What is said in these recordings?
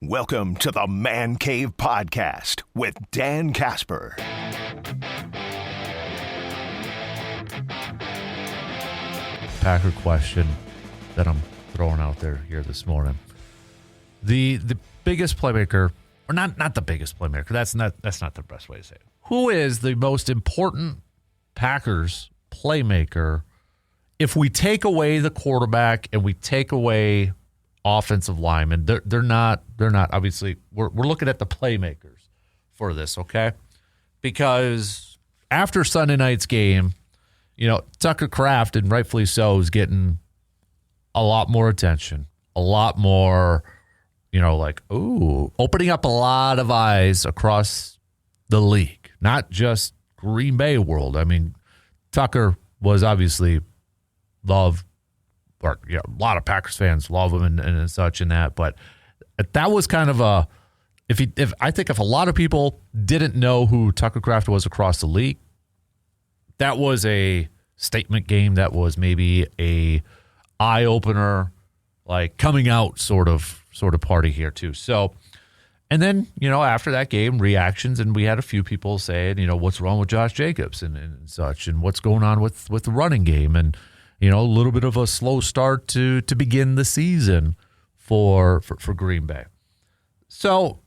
Welcome to the Man Cave Podcast with Dan Casper. Packer question that I'm throwing out there here this morning. The biggest playmaker, or not the biggest playmaker, that's not the best way to say it. Who is the most important Packers playmaker if we take away the quarterback and we take away offensive linemen? They're not obviously. We're looking at the playmakers for this, okay? Because after Sunday night's game, Tucker Kraft, and rightfully so, is getting a lot more attention, a lot more, opening up a lot of eyes across the league, not just Green Bay world. I mean, Tucker was obviously loved, or a lot of Packers fans love him and such and that, but that was kind of a, I think if a lot of people didn't know who Tucker Kraft was across the league, that was a statement game. That was maybe a eye opener, like coming out sort of party here too. So, and then, after that game, reactions, and we had a few people saying, what's wrong with Josh Jacobs and such, and what's going on with the running game, and a little bit of a slow start to begin the season for Green Bay. So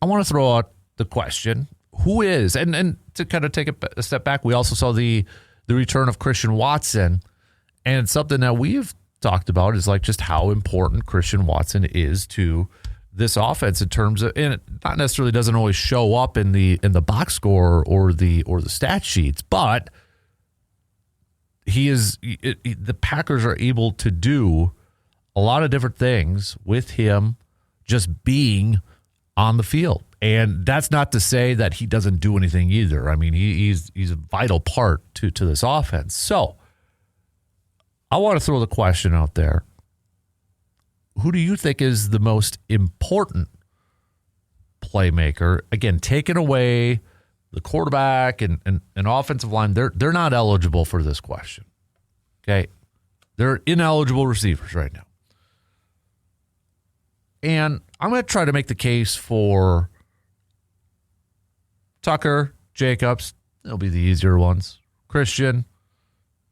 I want to throw out the question, who is, and to kind of take a step back, we also saw the return of Christian Watson, and something that we've talked about is like just how important Christian Watson is to this offense in terms of, and it not necessarily doesn't always show up in the box score or the stat sheets, but the Packers are able to do a lot of different things with him just being on the field. And that's not to say that he doesn't do anything either. I mean, he's a vital part to this offense. So I want to throw the question out there. Who do you think is the most important playmaker? Again, taking away the quarterback and offensive line, they're not eligible for this question. Okay? They're ineligible receivers right now. And I'm going to try to make the case for Tucker, Jacobs, they'll be the easier ones, Christian,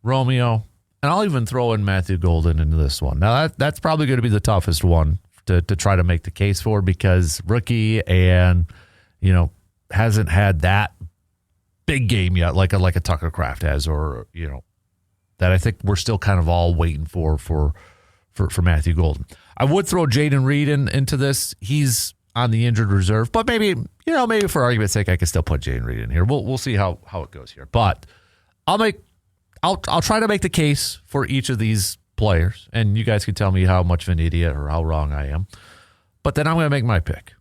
Romeo, and I'll even throw in Matthew Golden into this one. Now, that's probably going to be the toughest one to try to make the case for, because rookie and, hasn't had that big game yet, like a Tucker Kraft has, or, that I think we're still kind of all waiting for Matthew Golden. I would throw Jaden Reed into this. He's on the injured reserve, but maybe for argument's sake, I can still put Jaden Reed in here. We'll see how it goes here. But I'll try to make the case for each of these players, and you guys can tell me how much of an idiot or how wrong I am. But then I'm going to make my pick.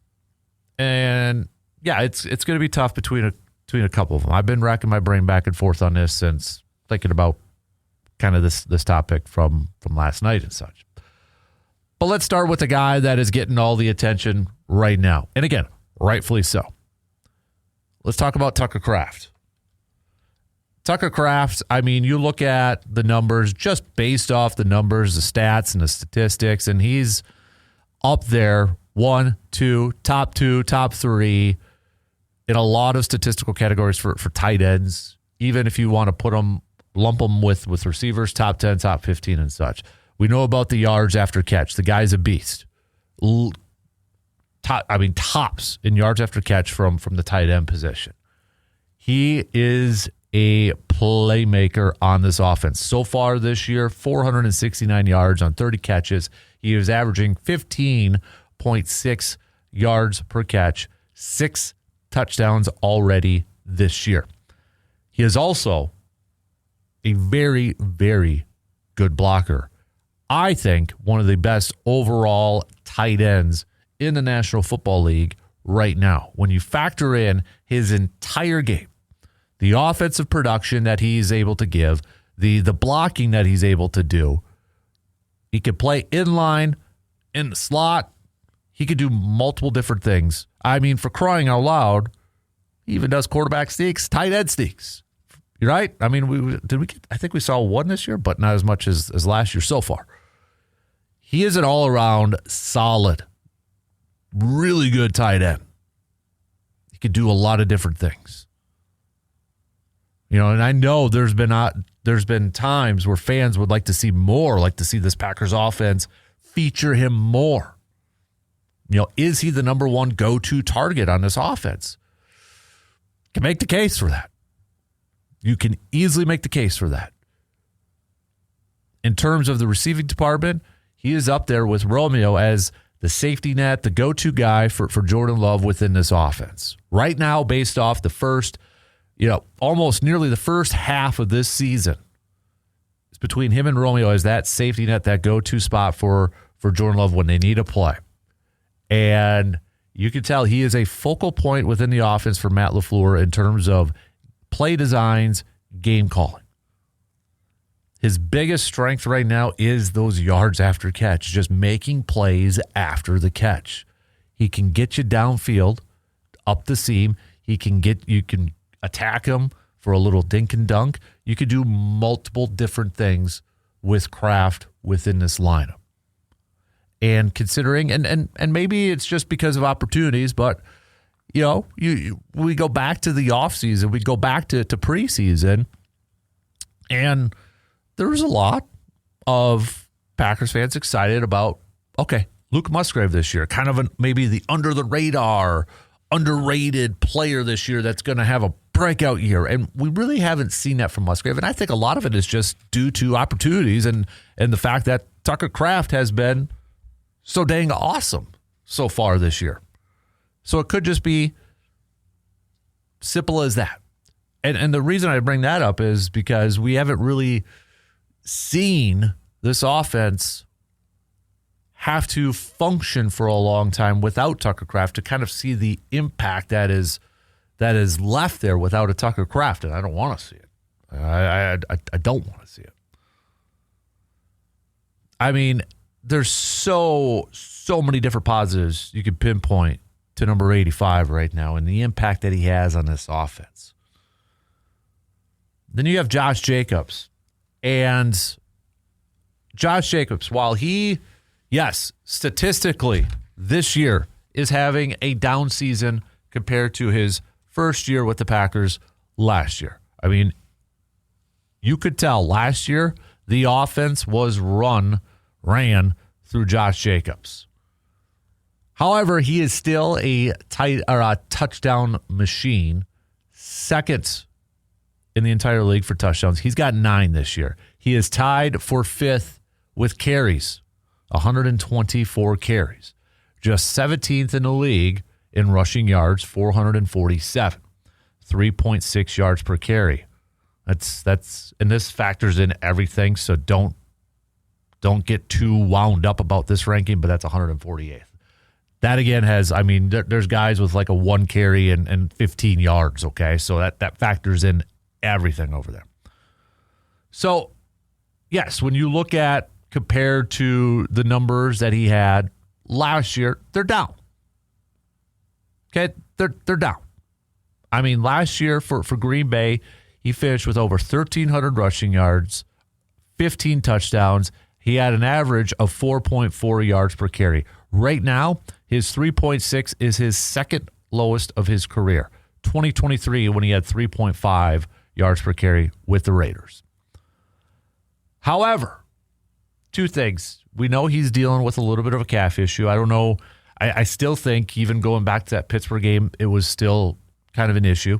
And yeah, it's going to be tough between a couple of them. I've been racking my brain back and forth on this since thinking about kind of this topic from last night and such. But let's start with the guy that is getting all the attention right now. And again, rightfully so. Let's talk about Tucker Kraft. Tucker Kraft, I mean, you look at the numbers just based off the numbers, the stats, and the statistics, and he's up there, 1, 2, top 3 in a lot of statistical categories for tight ends. Even if you want to lump them with receivers, top 10, top 15 and such. We know about the yards after catch. The guy's a beast. Tops in yards after catch from the tight end position. He is a playmaker on this offense. So far this year, 469 yards on 30 catches. He is averaging 15.6 yards per catch, 6 touchdowns already this year. He is also a very, very good blocker. I think one of the best overall tight ends in the National Football League right now. When you factor in his entire game, the offensive production that he's able to give, the blocking that he's able to do, he could play inline, in the slot. He could do multiple different things. I mean, for crying out loud, he even does quarterback sneaks, tight end sneaks. You're right. I mean, I think we saw one this year, but not as much as last year so far. He is an all-around solid really good tight end. He could do a lot of different things. You know, and I know there's been times where fans would like to see more, like to see this Packers offense feature him more. You know, is he the number one go-to target on this offense? You can make the case for that. You can easily make the case for that. In terms of the receiving department, he is up there with Romeo as the safety net, the go-to guy for Jordan Love within this offense. Right now, based off the first, almost nearly the first half of this season, it's between him and Romeo as that safety net, that go-to spot for Jordan Love when they need a play. And you can tell he is a focal point within the offense for Matt LaFleur in terms of play designs, game calling. His biggest strength right now is those yards after catch, just making plays after the catch. He can get you downfield, up the seam. You can attack him for a little dink and dunk. You could do multiple different things with Kraft within this lineup. And considering, and maybe it's just because of opportunities, but we go back to the offseason, we go back to preseason, and there was a lot of Packers fans excited about, okay, Luke Musgrave this year, kind of maybe the under-the-radar, underrated player this year that's going to have a breakout year. And we really haven't seen that from Musgrave. And I think a lot of it is just due to opportunities and the fact that Tucker Kraft has been so dang awesome so far this year. So it could just be simple as that. And the reason I bring that up is because we haven't really seen this offense have to function for a long time without Tucker Kraft to kind of see the impact that is left there without a Tucker Kraft, and I don't want to see it. I don't want to see it. I mean, there's so many different positives you could pinpoint to number 85 right now and the impact that he has on this offense. Then you have Josh Jacobs. And Josh Jacobs, while he, yes, statistically this year is having a down season compared to his first year with the Packers last year. I mean, you could tell last year the offense was ran through Josh Jacobs. However, he is still a touchdown machine, second in the entire league for touchdowns. He's got 9 this year. He is tied for 5th with carries, 124 carries. Just 17th in the league in rushing yards, 447, 3.6 yards per carry. That's and this factors in everything, so don't get too wound up about this ranking, but that's 148th. That again there's guys with like a 1 carry and 15 yards, okay? So that factors in everything over there. So, yes, when you look at compared to the numbers that he had last year, they're down. Okay, they're down. I mean, last year for Green Bay, he finished with over 1,300 rushing yards, 15 touchdowns. He had an average of 4.4 yards per carry. Right now, his 3.6 is his second lowest of his career. 2023 when he had 3.5 yards per carry with the Raiders. However, 2 things. We know he's dealing with a little bit of a calf issue. I don't know. I still think even going back to that Pittsburgh game, it was still kind of an issue.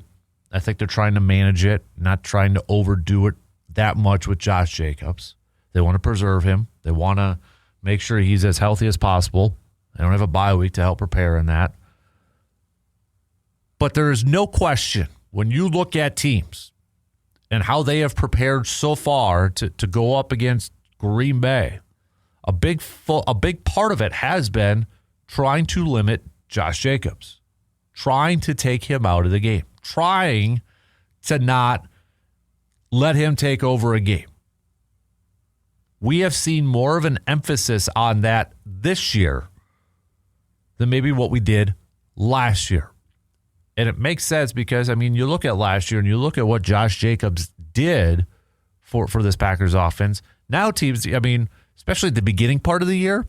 I think they're trying to manage it, not trying to overdo it that much with Josh Jacobs. They want to preserve him. They want to make sure he's as healthy as possible. They don't have a bye week to help prepare in that. But there is no question when you look at teams and how they have prepared so far to go up against Green Bay, a big part of it has been trying to limit Josh Jacobs, trying to take him out of the game, trying to not let him take over a game. We have seen more of an emphasis on that this year than maybe what we did last year. And it makes sense because, you look at last year and you look at what Josh Jacobs did for this Packers offense. Now teams, especially at the beginning part of the year,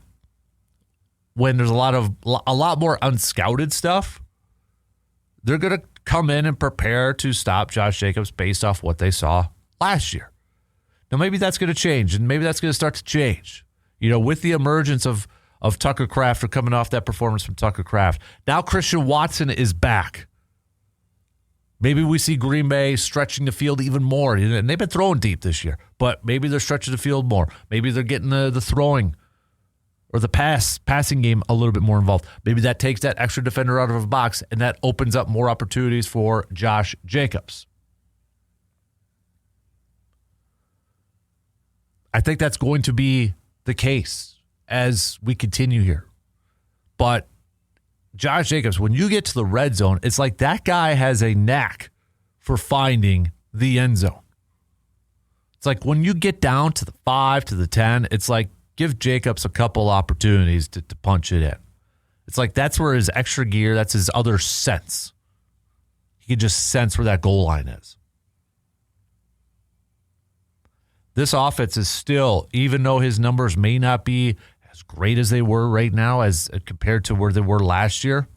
when there's a lot more unscouted stuff, they're going to come in and prepare to stop Josh Jacobs based off what they saw last year. Now, maybe that's going to change, and maybe that's going to start to change. With the emergence of Tucker Kraft, or coming off that performance from Tucker Kraft. Now Christian Watson is back. Maybe we see Green Bay stretching the field even more. And they've been throwing deep this year, but maybe they're stretching the field more. Maybe they're getting the throwing or the passing game a little bit more involved. Maybe that takes that extra defender out of a box, and that opens up more opportunities for Josh Jacobs. I think that's going to be the case as we continue here. But Josh Jacobs, when you get to the red zone, it's like that guy has a knack for finding the end zone. It's like when you get down to the 5, to the 10, it's like give Jacobs a couple opportunities to punch it in. It's like that's where his extra gear, that's his other sense. He can just sense where that goal line is. This offense is still, even though his numbers may not be as great as they were right now as compared to where they were last year,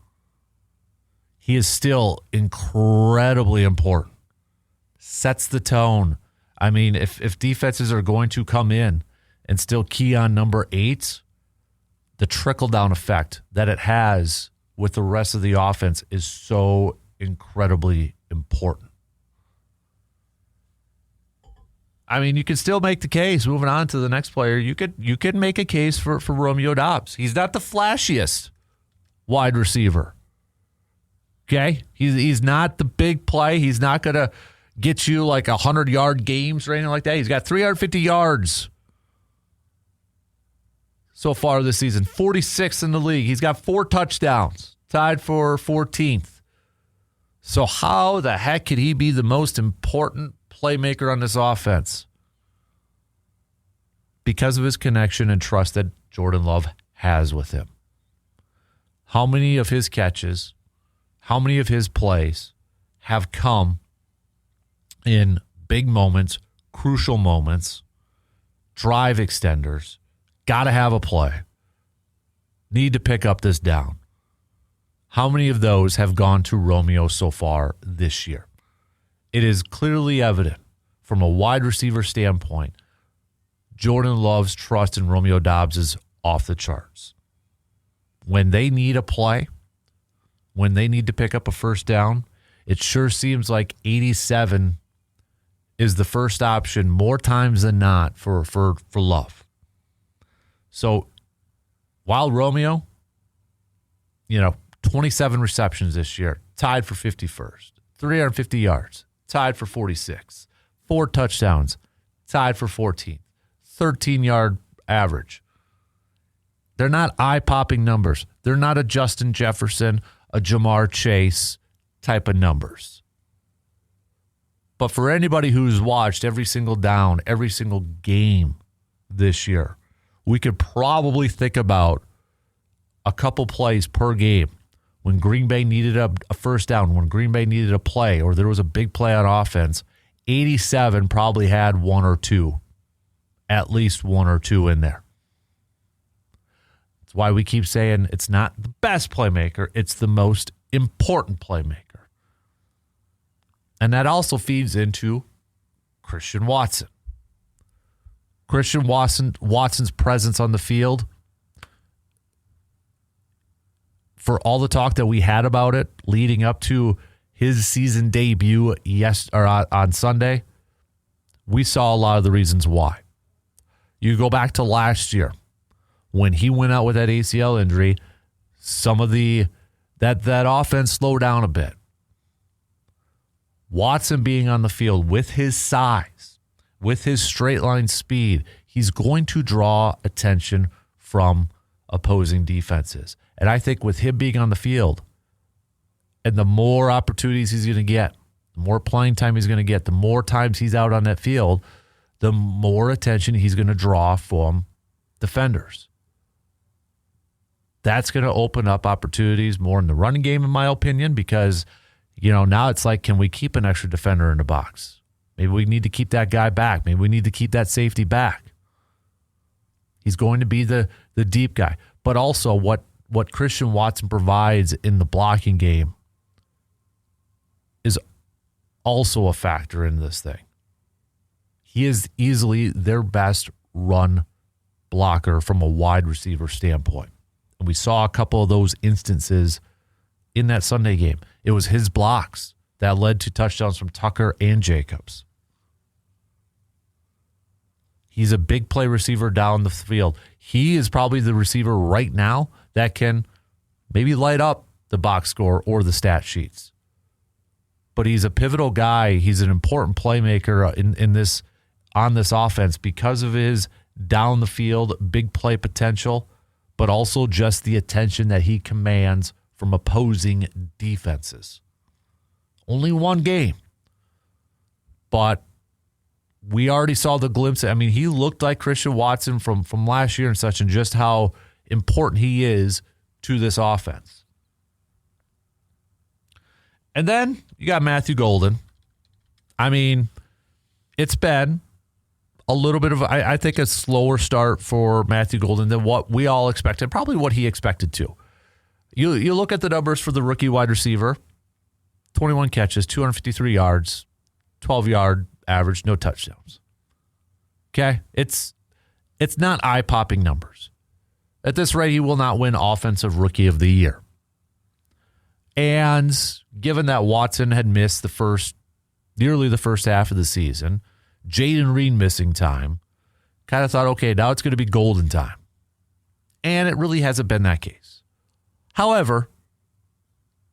he is still incredibly important. Sets the tone. I mean, if defenses are going to come in and still key on number 8, the trickle-down effect that it has with the rest of the offense is so incredibly important. I mean, you can still make the case, moving on to the next player, you could make a case for Romeo Doubs. He's not the flashiest wide receiver. Okay? He's not the big play. He's not going to get you like 100-yard games or anything like that. He's got 350 yards so far this season, 46th in the league. He's got 4 touchdowns, tied for 14th. So how the heck could he be the most important playmaker on this offense? Because of his connection and trust that Jordan Love has with him. How many of his catches, how many of his plays have come in big moments, crucial moments, drive extenders, got to have a play, need to pick up this down? How many of those have gone to Romeo so far this year? It is clearly evident from a wide receiver standpoint, Jordan Love's trust in Romeo Doubs is off the charts. When they need a play, when they need to pick up a first down, it sure seems like 87 is the first option more times than not for Love. So while Romeo, 27 receptions this year, tied for 51st, 350 yards, tied for 46, 4 touchdowns, tied for 14th, 13-yard average. They're not eye-popping numbers. They're not a Justin Jefferson, a Jamar Chase type of numbers. But for anybody who's watched every single down, every single game this year, we could probably think about a couple plays per game when Green Bay needed a first down, when Green Bay needed a play, or there was a big play on offense. 87 probably had 1 or 2, at least 1 or 2 in there. That's why we keep saying it's not the best playmaker, it's the most important playmaker. And that also feeds into Christian Watson. Christian Watson's presence on the field, for all the talk that we had about it leading up to his season debut on Sunday, we saw a lot of the reasons why. You go back to last year when he went out with that ACL injury, some of that offense slowed down a bit. Watson being on the field with his size, with his straight line speed, he's going to draw attention from opposing defenses. And I think with him being on the field and the more opportunities he's going to get, the more playing time he's going to get, the more times he's out on that field, the more attention he's going to draw from defenders. That's going to open up opportunities more in the running game, in my opinion, because, now it's like, can we keep an extra defender in the box? Maybe we need to keep that guy back. Maybe we need to keep that safety back. He's going to be the deep guy. But also what what Christian Watson provides in the blocking game is also a factor in this thing. He is easily their best run blocker from a wide receiver standpoint. And we saw a couple of those instances in that Sunday game. It was his blocks that led to touchdowns from Tucker and Jacobs. He's a big play receiver down the field. He is probably the receiver right now that can maybe light up the box score or the stat sheets. But he's a pivotal guy. He's an important playmaker on this offense because of his down the field big play potential, but also just the attention that he commands from opposing defenses. Only one game, but we already saw the glimpse. I mean, he looked like Christian Watson from last year and such, and just how important he is to this offense. And then you got Matthew Golden. I mean, it's been a little bit of, I think, a slower start for Matthew Golden than what we all expected, probably what he expected to. You look at the numbers for the rookie wide receiver, 21 catches, 253 yards, 12-yard average, no touchdowns. Okay? It's not eye-popping numbers. At this rate, he will not win Offensive Rookie of the Year. And given that Watson had missed nearly the first half of the season, Jaden Reed missing time, kind of thought, okay, now it's going to be Golden time. And it really hasn't been that case. However,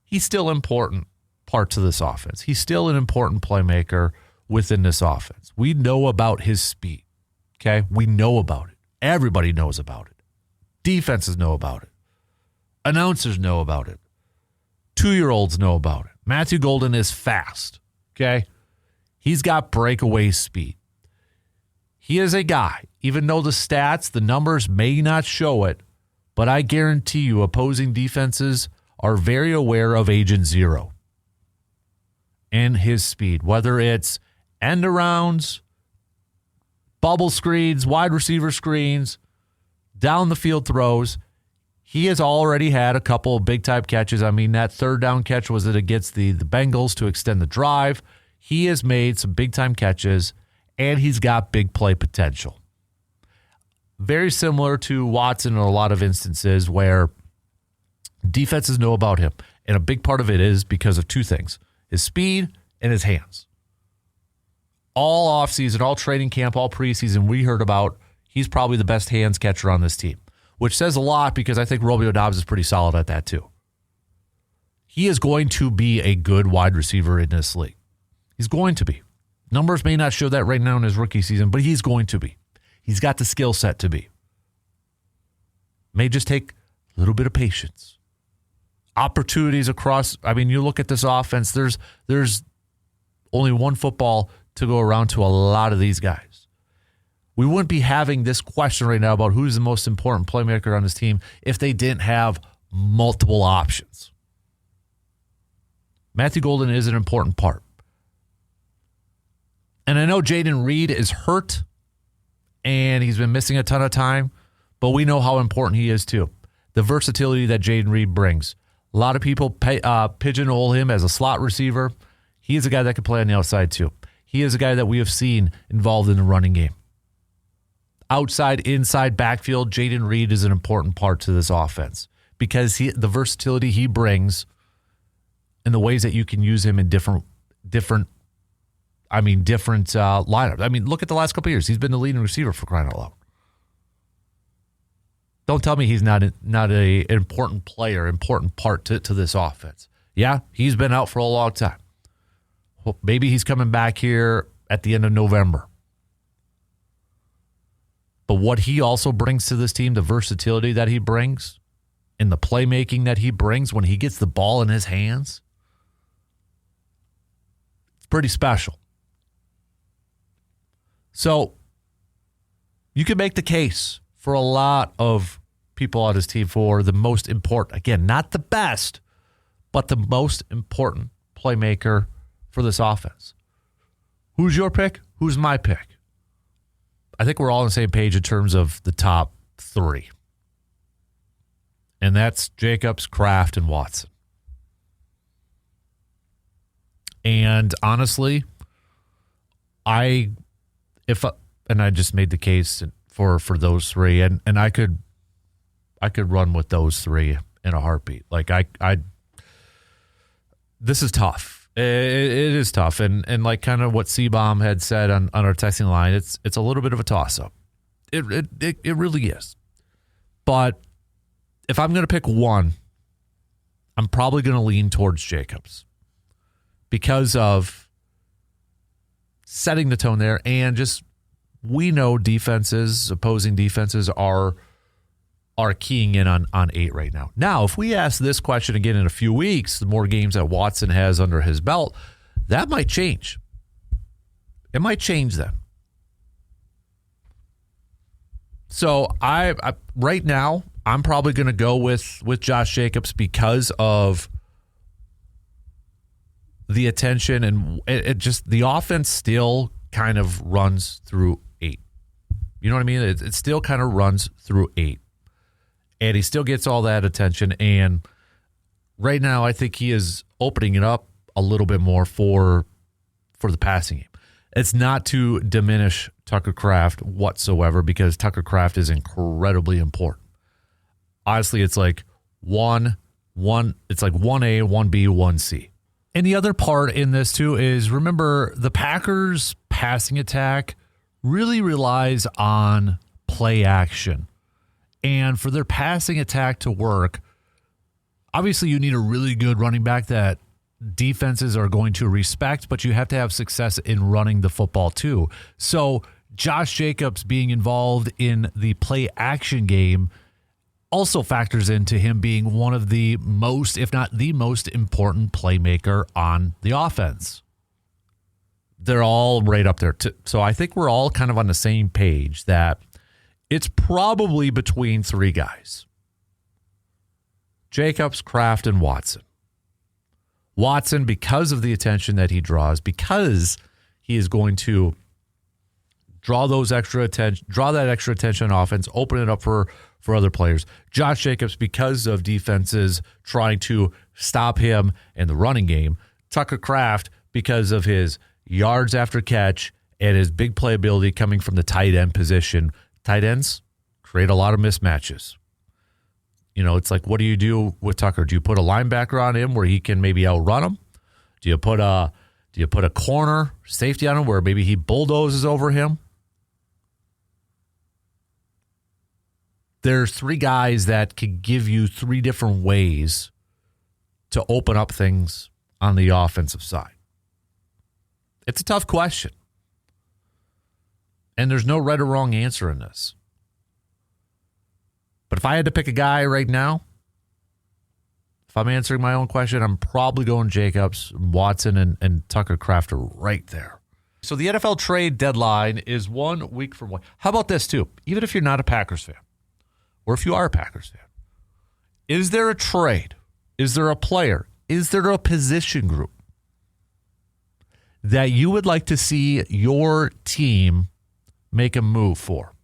he's still an important part to this offense. He's still an important playmaker within this offense. We know about his speed, okay? We know about it. Everybody knows about it. Defenses know about it. Announcers know about it. 2-year-olds know about it. Matthew Golden is fast, okay? He's got breakaway speed. He is a guy, even though the stats, the numbers may not show it, but I guarantee you opposing defenses are very aware of Agent Zero and his speed, whether it's end arounds, bubble screens, wide receiver screens, down the field throws. He has already had a couple of big-time catches. I mean, that third down catch was it against the Bengals to extend the drive. He has made some big-time catches, and he's got big play potential. Very similar to Watson in a lot of instances where defenses know about him. And a big part of it is because of two things, his speed and his hands. All offseason, all training camp, all preseason, we heard about he's probably the best hands catcher on this team, which says a lot because I think Romeo Doubs is pretty solid at that too. He is going to be a good wide receiver in this league. He's going to be. Numbers may not show that right now in his rookie season, but he's going to be. He's got the skill set to be. May just take a little bit of patience. Opportunities across, I mean, you look at this offense, there's only one football to go around to a lot of these guys. We wouldn't be having this question right now about who's the most important playmaker on this team if they didn't have multiple options. Matthew Golden is an important part. And I know Jaden Reed is hurt, and he's been missing a ton of time, but we know how important he is too. The versatility that Jaden Reed brings. A lot of people pigeonhole him as a slot receiver. He is a guy that can play on the outside too. He is a guy that we have seen involved in the running game. Outside, inside, backfield, Jaden Reed is an important part to this offense because the versatility he brings and the ways that you can use him in different lineups. I mean, look at the last couple of years. He's been the leading receiver for crying out loud. Don't tell me he's not an important player, important part to this offense. Yeah, he's been out for a long time. Well, maybe he's coming back here at the end of November. But what he also brings to this team, the versatility that he brings, and the playmaking that he brings when he gets the ball in his hands, it's pretty special. So you can make the case for a lot of people on his team for the most important, again, not the best, but the most important playmaker for this offense. Who's your pick? Who's my pick? I think we're all on the same page in terms of the top three. and that's Jacobs, Kraft, and Watson. And honestly, I just made the case for those three, and I could run with those three in a heartbeat. Like this is tough. It is tough, and like kind of what C-Bomb had said on our texting line, it's a little bit of a toss up. It really is. But if I'm going to pick one, I'm probably going to lean towards Jacobs because of setting the tone there, and just we know opposing defenses are keying in on 8 right now. Now, if we ask this question again in a few weeks, the more games that Watson has under his belt, that might change. It might change then. So I right now, I'm probably going to go with Josh Jacobs because of the attention, and it just, the offense still kind of runs through 8. You know what I mean? It still kind of runs through 8. And he still gets all that attention. And right now, I think he is opening it up a little bit more for the passing game. It's not to diminish Tucker Kraft whatsoever, because Tucker Kraft is incredibly important. Honestly, it's like it's like 1A, 1B, 1C. And the other part in this too is, remember, the Packers passing attack really relies on play action. And for their passing attack to work, obviously you need a really good running back that defenses are going to respect, but you have to have success in running the football too. So Josh Jacobs being involved in the play action game also factors into him being one of the most, if not the most important playmaker on the offense. They're all right up there. So I think we're all kind of on the same page that it's probably between 3 guys: Jacobs, Kraft, and Watson. Watson, because of the attention that he draws, because he is going to draw that extra attention on offense, open it up for other players. Josh Jacobs, because of defenses trying to stop him in the running game. Tucker Kraft, because of his yards after catch and his big playability coming from the tight end position. Tight ends create a lot of mismatches. You know, it's like, what do you do with Tucker? Do you put a linebacker on him where he can maybe outrun him? Do you put a corner safety on him where maybe he bulldozes over him? There's 3 guys that could give you 3 different ways to open up things on the offensive side. It's a tough question. And there's no right or wrong answer in this. But if I had to pick a guy right now, if I'm answering my own question, I'm probably going Jacobs, Watson, and Tucker Kraft are right there. So the NFL trade deadline is 1 week from one. How about this too? Even if you're not a Packers fan, or if you are a Packers fan, is there a trade? Is there a player? Is there a position group that you would like to see your team make a move for?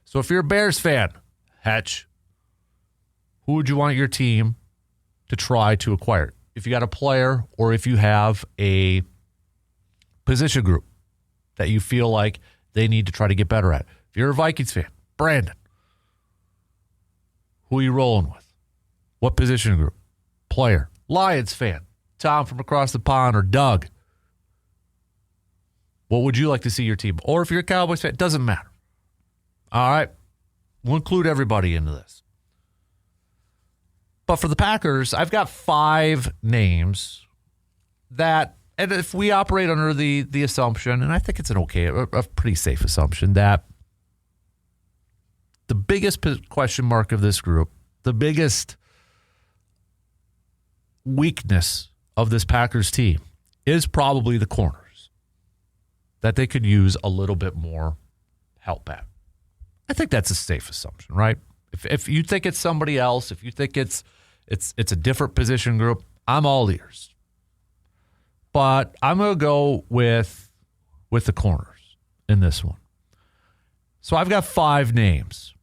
So if you're a Bears fan, Hatch, who would you want your team to try to acquire? If you got a player, or if you have a position group that you feel like they need to try to get better at. If you're a Vikings fan, Brandon, who are you rolling with? What position group? Player. Lions fan, Tom from across the pond, or Doug. What would you like to see your team? Or if you're a Cowboys fan, it doesn't matter. All right. We'll include everybody into this. But for the Packers, I've got 5 names that, and if we operate under the assumption, and I think it's a pretty safe assumption, that the biggest question mark of this group, the biggest weakness of this Packers team is probably the corners, that they could use a little bit more help at. I think that's a safe assumption, right? If you think it's somebody else, if you think it's a different position group, I'm all ears. But I'm going to go with the corners in this one. So I've got 5 names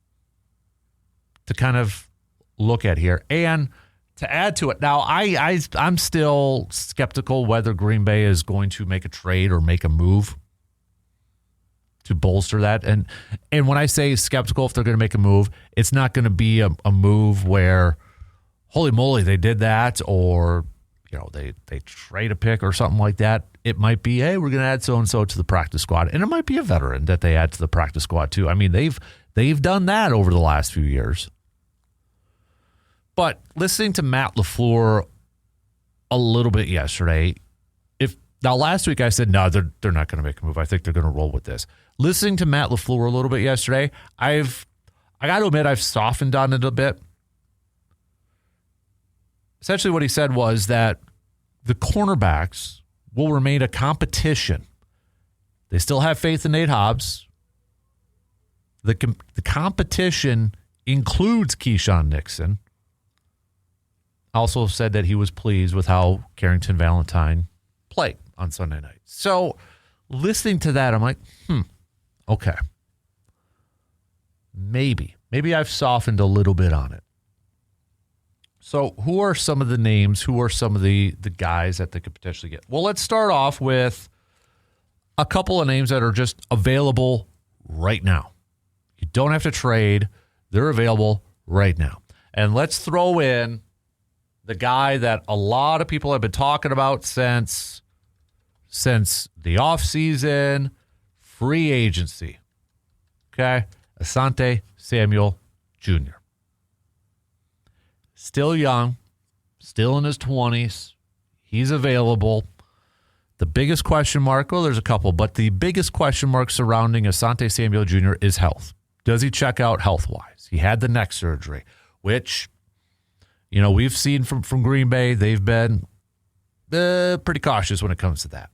to kind of look at here. And to add to it, now I'm still skeptical whether Green Bay is going to make a trade or make a move to bolster that. And when I say skeptical if they're going to make a move, it's not going to be a move where, holy moly, they did that, or they trade a pick or something like that. It might be, hey, we're going to add so-and-so to the practice squad. And it might be a veteran that they add to the practice squad too. I mean, they've done that over the last few years. But listening to Matt LaFleur a little bit yesterday, now last week I said, no, they're not going to make a move. I think they're going to roll with this. Listening to Matt LaFleur a little bit yesterday, I got to admit I've softened on it a bit. Essentially what he said was that the cornerbacks will remain a competition. They still have faith in Nate Hobbs. The competition includes Keyshawn Nixon. Also said that he was pleased with how Carrington Valentine played on Sunday night. So listening to that, I'm like, okay. Maybe I've softened a little bit on it. So who are some of the names? Who are some of the guys that they could potentially get? Well, let's start off with a couple of names that are just available right now. You don't have to trade. They're available right now. And let's throw in the guy that a lot of people have been talking about since the offseason, free agency. Okay? Asante Samuel Jr. Still young, still in his 20s. He's available. The biggest question mark, well, there's a couple, but the biggest question mark surrounding Asante Samuel Jr. is health. Does he check out health-wise? He had the neck surgery, which, we've seen from Green Bay. They've been pretty cautious when it comes to that.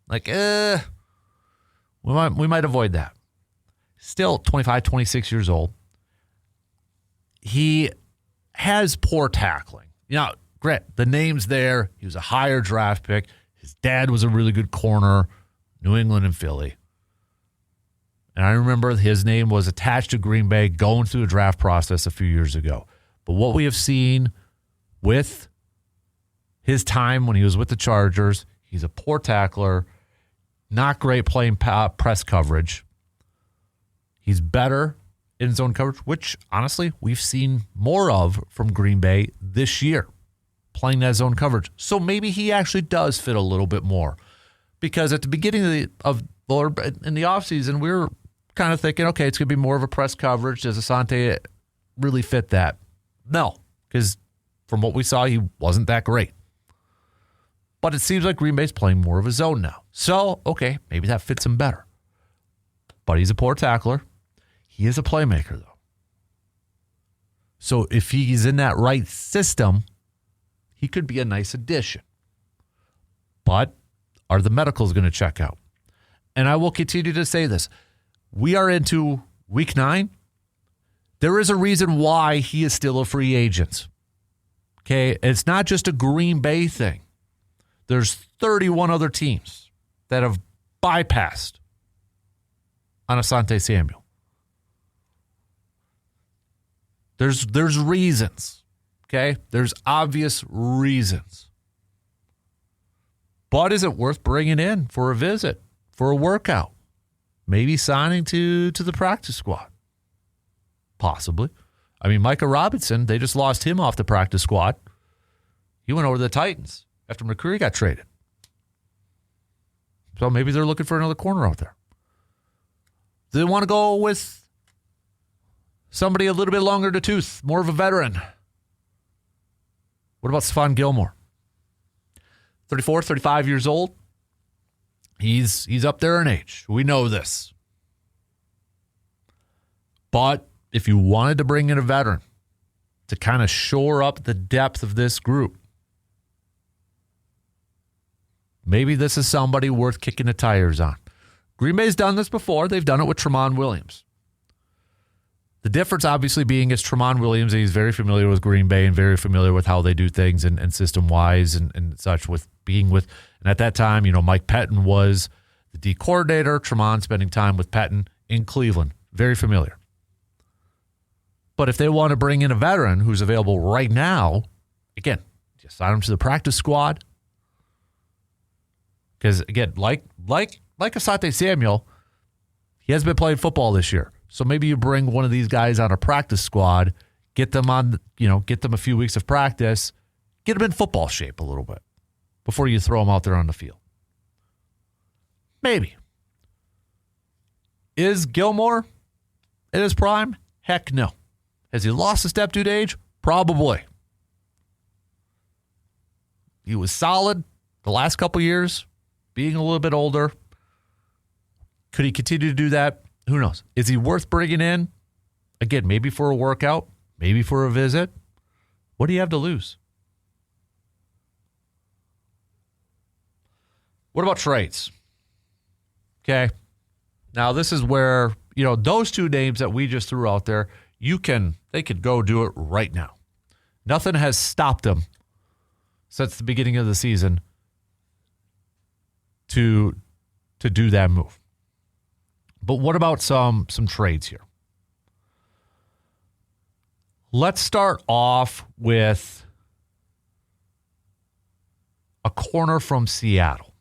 Like, we might avoid that. Still 25, 26 years old. He has poor tackling. Grit, the name's there. He was a higher draft pick. His dad was a really good corner, New England and Philly. And I remember his name was attached to Green Bay going through the draft process a few years ago. But what we have seen with his time when he was with the Chargers, he's a poor tackler, not great playing press coverage. He's better in zone coverage, which honestly we've seen more of from Green Bay this year, playing that zone coverage. So maybe he actually does fit a little bit more, because at the beginning of in the offseason, we were kind of thinking, okay, it's going to be more of a press coverage. Does Asante really fit that? No, because from what we saw, he wasn't that great. But it seems like Green Bay's playing more of a zone now. So, okay, maybe that fits him better. But he's a poor tackler. He is a playmaker, though. So if he's in that right system, he could be a nice addition. But are the medicals going to check out? And I will continue to say this. We are into week 9. There is a reason why he is still a free agent. Okay? It's not just a Green Bay thing. There's 31 other teams that have bypassed on Asante Samuel. There's reasons, okay? There's obvious reasons. But is it worth bringing in for a visit, for a workout? Maybe signing to the practice squad? Possibly. I mean, Micah Robinson, they just lost him off the practice squad. He went over to the Titans after McCreary got traded. So maybe they're looking for another corner out there. Do they want to go with somebody a little bit longer to tooth, more of a veteran? What about Stephon Gilmore? 34, 35 years old. He's up there in age. We know this. But if you wanted to bring in a veteran to kind of shore up the depth of this group, maybe this is somebody worth kicking the tires on. Green Bay's done this before. They've done it with Tramon Williams. The difference obviously being is Tramon Williams, he's very familiar with Green Bay and very familiar with how they do things and system-wise and such with being with, and at that time, Mike Pettin was the D coordinator. Tramon spending time with Pettin in Cleveland. Very familiar. But if they want to bring in a veteran who's available right now, again, just sign him to the practice squad. Because, again, like Asante Samuel, he has been playing football this year. So maybe you bring one of these guys on a practice squad, get them a few weeks of practice, get them in football shape a little bit before you throw them out there on the field. Maybe. Is Gilmore in his prime? Heck no. Has he lost a step due to age? Probably. He was solid the last couple years, being a little bit older. Could he continue to do that? Who knows? Is he worth bringing in? Again, maybe for a workout, maybe for a visit. What do you have to lose? What about trades? Okay. Now, this is where, those two names that we just threw out there, they could go do it right now. Nothing has stopped them since the beginning of the season to do that move. But what about some trades here? Let's start off with a corner from Seattle.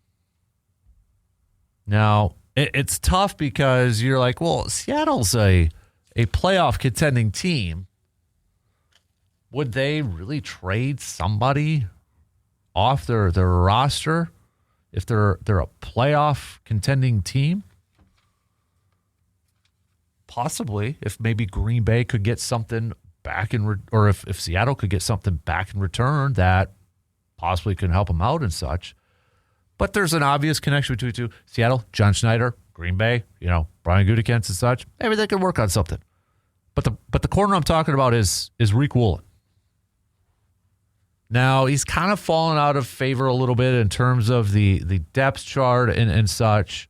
Now, it's tough because you're like, well, Seattle's a playoff contending team. Would they really trade somebody off their roster if they're a playoff contending team? Possibly, if maybe Green Bay could get something back or if Seattle could get something back in return that possibly can help them out and such. But there's an obvious connection between the two. Seattle, John Schneider, Green Bay, Brian Gutekunst and such. Maybe they could work on something. But the corner I'm talking about is Rick Woolen. Now, he's kind of fallen out of favor a little bit in terms of the depth chart and such.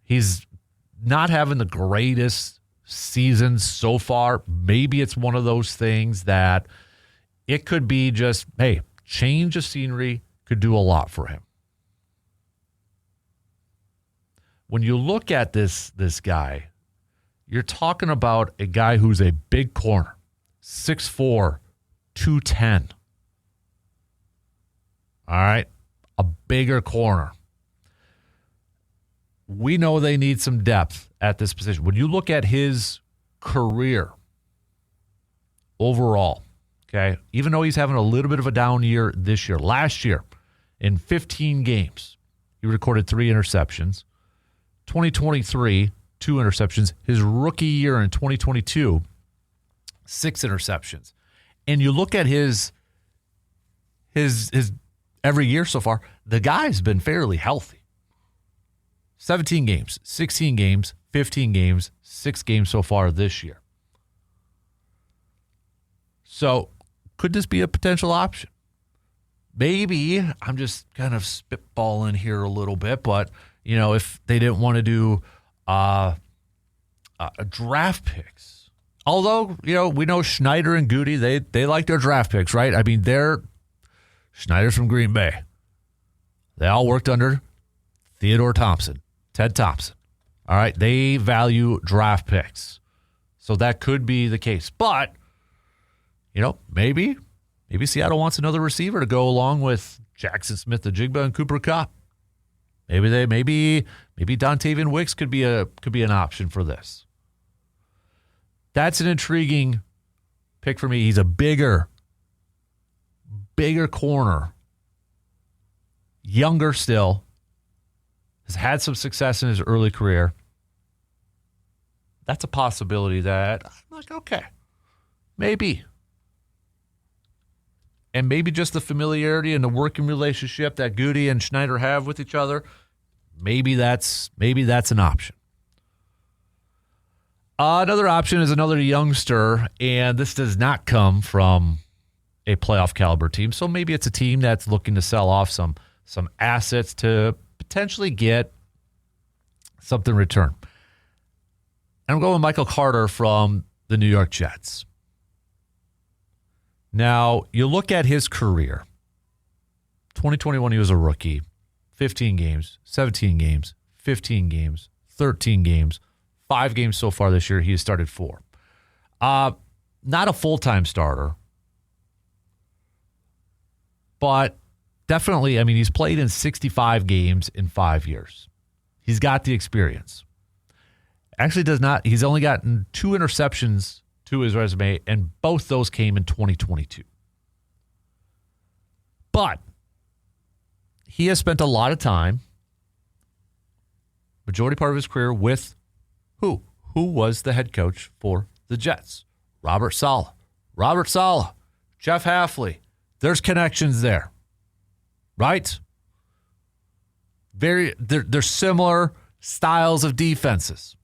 He's not having the greatest season so far. Maybe it's one of those things that it could be just, hey, change of scenery could do a lot for him. When you look at this guy, you're talking about a guy who's a big corner, 6'4", 210. All right, a bigger corner. We know they need some depth at this position. When you look at his career overall, okay, even though he's having a little bit of a down year this year, last year in 15 games, he recorded 3 interceptions. 2023, 2 interceptions. His rookie year in 2022, 6 interceptions. And you look at his every year so far, the guy's been fairly healthy. 17 games, 16 games, 15 games, 6 games so far this year. So could this be a potential option? Maybe. I'm just kind of spitballing here a little bit, but if they didn't want to do draft picks. Although, we know Schneider and Goody, they like their draft picks, right? I mean, Schneider's from Green Bay. They all worked under Theodore Thompson, Ted Thompson. All right, they value draft picks. So that could be the case. But, maybe Seattle wants another receiver to go along with Jackson Smith-Njigba and Cooper Kupp. Maybe Dontavian Wicks could be an option for this. That's an intriguing pick for me. He's a bigger corner, younger still, has had some success in his early career. That's a possibility that I'm like, okay, maybe. And maybe just the familiarity and the working relationship that Goody and Schneider have with each other, maybe that's an option. Another option is another youngster, and this does not come from a playoff caliber team. So maybe it's a team that's looking to sell off some assets to potentially get something in return. And I'm going with Michael Carter from the New York Jets. Now, you look at his career. 2021, he was a rookie. 15 games, 17 games, 15 games, 13 games, 5 games so far this year. He has started 4. Not a full-time starter, but definitely, I mean, he's played in 65 games in 5 years. He's got the experience. Actually does not. He's only gotten 2 interceptions to his resume, and both those came in 2022. But he has spent a lot of time, majority part of his career, with who? Who was the head coach for the Jets? Robert Saleh. Robert Saleh, Jeff Hafley. There's connections there, right? They're similar styles of defenses.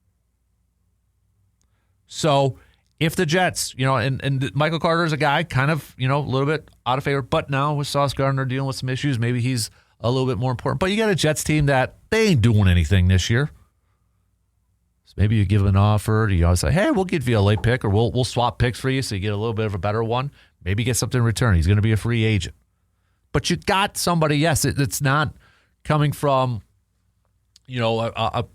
So if the Jets, and Michael Carter is a guy kind of, a little bit out of favor, but now with Sauce Gardner dealing with some issues, maybe he's a little bit more important. But you got a Jets team that they ain't doing anything this year. So maybe you give them an offer. You say, hey, we'll give you a late pick, or we'll swap picks for you so you get a little bit of a better one. Maybe get something in return. He's going to be a free agent. But you got somebody, yes, it's not coming from, a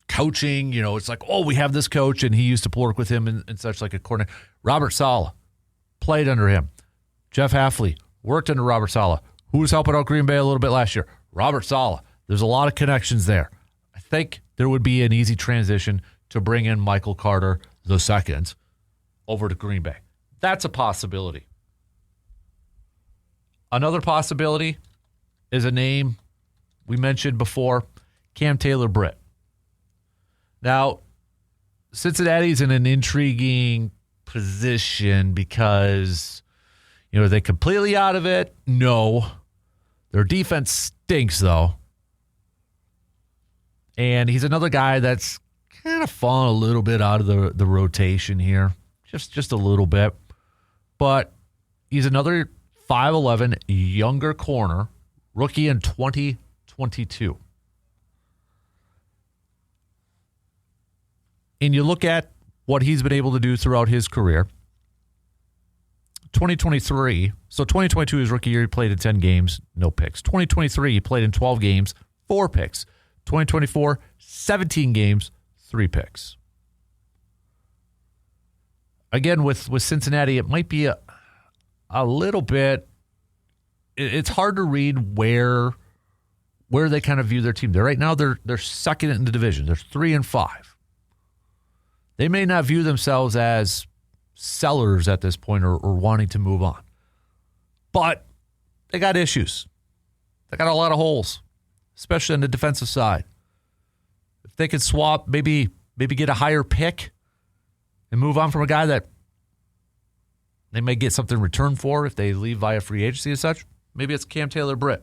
coaching, it's like, oh, we have this coach and he used to work with him and such, like a coordinator. Robert Saleh played under him. Jeff Hafley worked under Robert Saleh. Who was helping out Green Bay a little bit last year? Robert Saleh. There's a lot of connections there. I think there would be an easy transition to bring in Michael Carter II over to Green Bay. That's a possibility. Another possibility is a name we mentioned before, Cam Taylor-Britt. Now, Cincinnati's in an intriguing position because, are they completely out of it? No. Their defense stinks, though. And he's another guy that's kind of fallen a little bit out of the rotation here. Just a little bit. But he's another 5'11", younger corner, rookie in 2022. And you look at what he's been able to do throughout his career. 2023, so 2022 his rookie year, he played in 10 games, no picks. 2023, he played in 12 games, 4 picks. 2024, 17 games, 3 picks. Again, with Cincinnati, it might be a little bit, it's hard to read where they kind of view their team. Right now, they're second in the division. They're 3-5. They may not view themselves as sellers at this point or wanting to move on. But they got issues. They got a lot of holes, especially on the defensive side. If they could swap, maybe get a higher pick and move on from a guy that they may get something in return for if they leave via free agency and such, maybe it's Cam Taylor-Britt.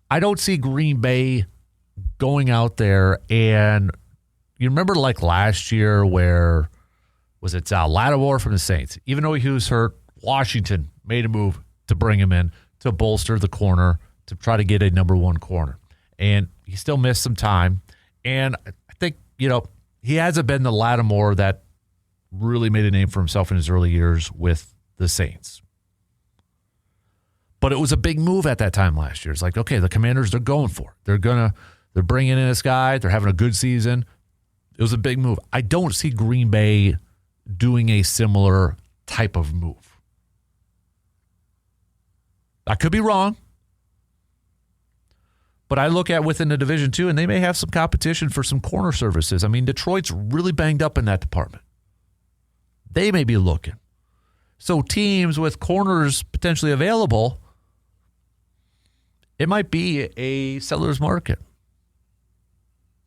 I don't see Green Bay going out there, and you remember like last year where, was it Lattimore from the Saints? Even though he was hurt, Washington made a move to bring him in to bolster the corner, to try to get a number 1 corner. And he still missed some time. And I think, he hasn't been the Lattimore that really made a name for himself in his early years with the Saints. But it was a big move at that time last year. It's like, okay, the Commanders, they're going for it. They're bringing in this guy. They're having a good season. It was a big move. I don't see Green Bay doing a similar type of move. I could be wrong. But I look at within the division too, and they may have some competition for some corner services. I mean, Detroit's really banged up in that department. They may be looking. So teams with corners potentially available, it might be a seller's market.